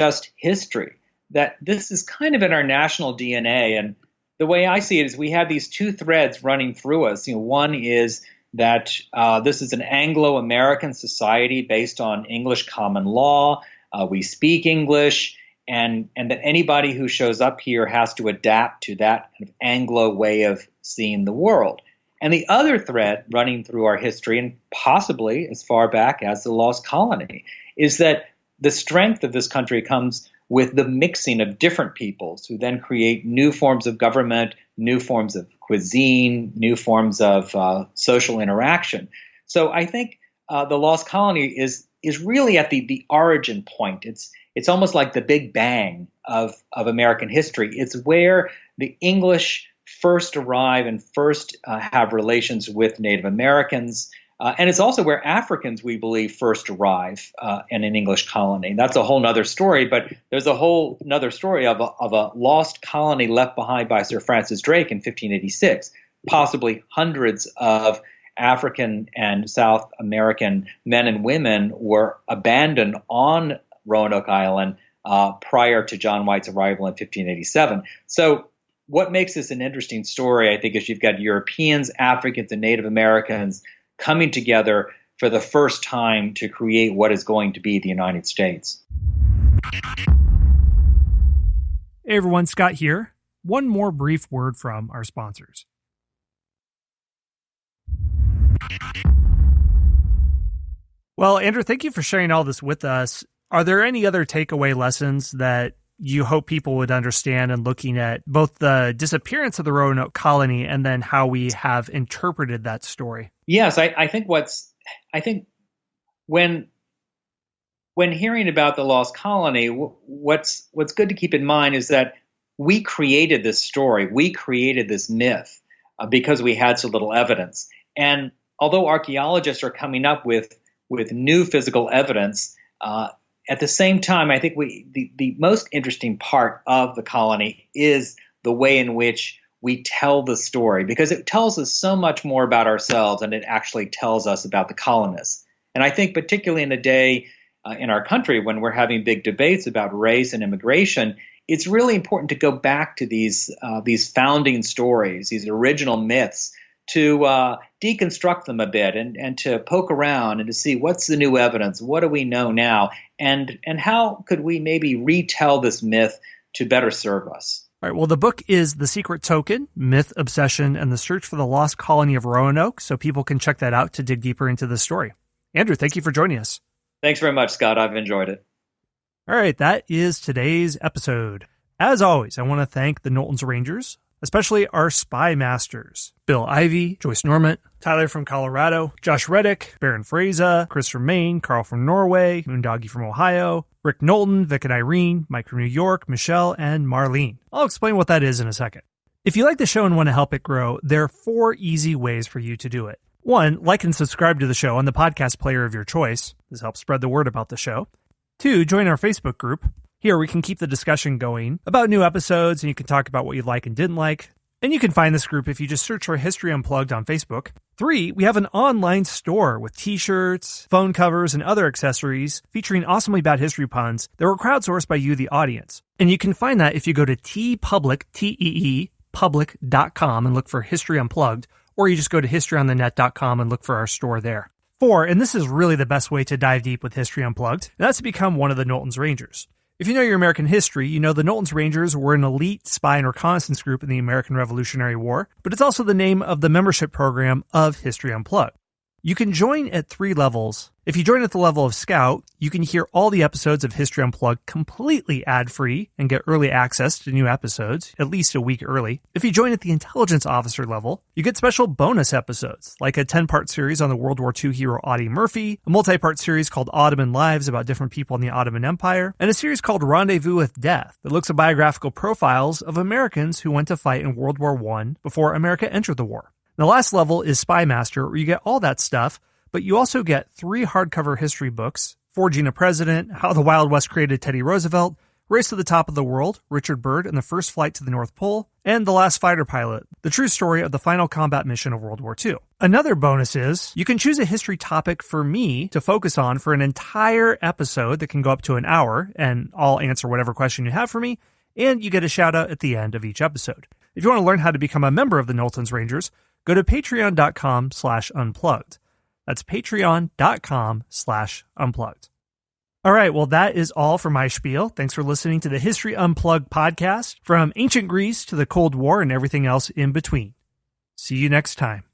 just history, that this is kind of in our national DNA. And the way I see it is we have these two threads running through us. One is that this is an Anglo-American society based on English common law. We speak English, and that anybody who shows up here has to adapt to that kind of Anglo way of seeing the world. And the other thread running through our history, and possibly as far back as the Lost Colony, is that the strength of this country comes with the mixing of different peoples who then create new forms of government, new forms of cuisine, new forms of social interaction. So I think the Lost Colony is really at the origin point. It's almost like the Big Bang of American history. It's where the English first arrive and first have relations with Native Americans. And it's also where Africans, we believe, first arrive in an English colony. That's a whole other story, but there's a whole other story of a lost colony left behind by Sir Francis Drake in 1586. Possibly hundreds of African and South American men and women were abandoned on Roanoke Island prior to John White's arrival in 1587. So what makes this an interesting story, I think, is you've got Europeans, Africans, and Native Americans coming together for the first time to create what is going to be the United States. Hey everyone, Scott here. One more brief word from our sponsors. Well, Andrew, thank you for sharing all this with us. Are there any other takeaway lessons that you hope people would understand in looking at both the disappearance of the Roanoke colony and then how we have interpreted that story? Yes, I think when hearing about the Lost Colony, what's good to keep in mind is that we created this story, we created this myth because we had so little evidence. And although archaeologists are coming up with new physical evidence, at the same time, I think the most interesting part of the colony is the way in which we tell the story, because it tells us so much more about ourselves than it actually tells us about the colonists. And I think particularly in a day in our country when we're having big debates about race and immigration, it's really important to go back to these founding stories, these original myths, to deconstruct them a bit and to poke around and to see what's the new evidence, what do we know now, and how could we maybe retell this myth to better serve us. All right, well, the book is The Secret Token, Myth, Obsession, and the Search for the Lost Colony of Roanoke, so people can check that out to dig deeper into the story. Andrew, thank you for joining us. Thanks very much, Scott. I've enjoyed it. All right, that is today's episode. As always, I want to thank the Knowlton's Rangers, especially our spy masters, Bill Ivey, Joyce Normant, Tyler from Colorado, Josh Reddick, Baron Fraza, Chris from Maine, Carl from Norway, Moondoggy from Ohio, Rick Knowlton, Vic and Irene, Mike from New York, Michelle, and Marlene. I'll explain what that is in a second. If you like the show and want to help it grow, there are 4 easy ways for you to do it. 1, like and subscribe to the show on the podcast player of your choice. This helps spread the word about the show. 2, join our Facebook group. Here we can keep the discussion going about new episodes, and you can talk about what you like and didn't like. And you can find this group if you just search for History Unplugged on Facebook. 3, we have an online store with t-shirts, phone covers, and other accessories featuring awesomely bad history puns that were crowdsourced by you, the audience. And you can find that if you go to tpublic, public.com and look for History Unplugged, or you just go to historyonthenet.com and look for our store there. 4, and this is really the best way to dive deep with History Unplugged, and that's to become one of the Knowlton's Rangers. If you know your American history, you know the Knowlton's Rangers were an elite spy and reconnaissance group in the American Revolutionary War, but it's also the name of the membership program of History Unplugged. You can join at 3 levels. If you join at the level of Scout, you can hear all the episodes of History Unplugged completely ad-free and get early access to new episodes, at least a week early. If you join at the Intelligence Officer level, you get special bonus episodes, like a 10-part series on the World War II hero Audie Murphy, a multi-part series called Ottoman Lives about different people in the Ottoman Empire, and a series called Rendezvous with Death that looks at biographical profiles of Americans who went to fight in World War I before America entered the war. The last level is Spy Master, where you get all that stuff, but you also get 3 hardcover history books, Forging a President, How the Wild West Created Teddy Roosevelt, Race to the Top of the World, Richard Byrd and the First Flight to the North Pole, and The Last Fighter Pilot, the true story of the final combat mission of World War II. Another bonus is, you can choose a history topic for me to focus on for an entire episode that can go up to an hour, and I'll answer whatever question you have for me, and you get a shout out at the end of each episode. If you want to learn how to become a member of the Knowlton's Rangers, go to patreon.com/unplugged. That's patreon.com/unplugged. All right, well, that is all for my spiel. Thanks for listening to the History Unplugged podcast, from ancient Greece to the Cold War and everything else in between. See you next time.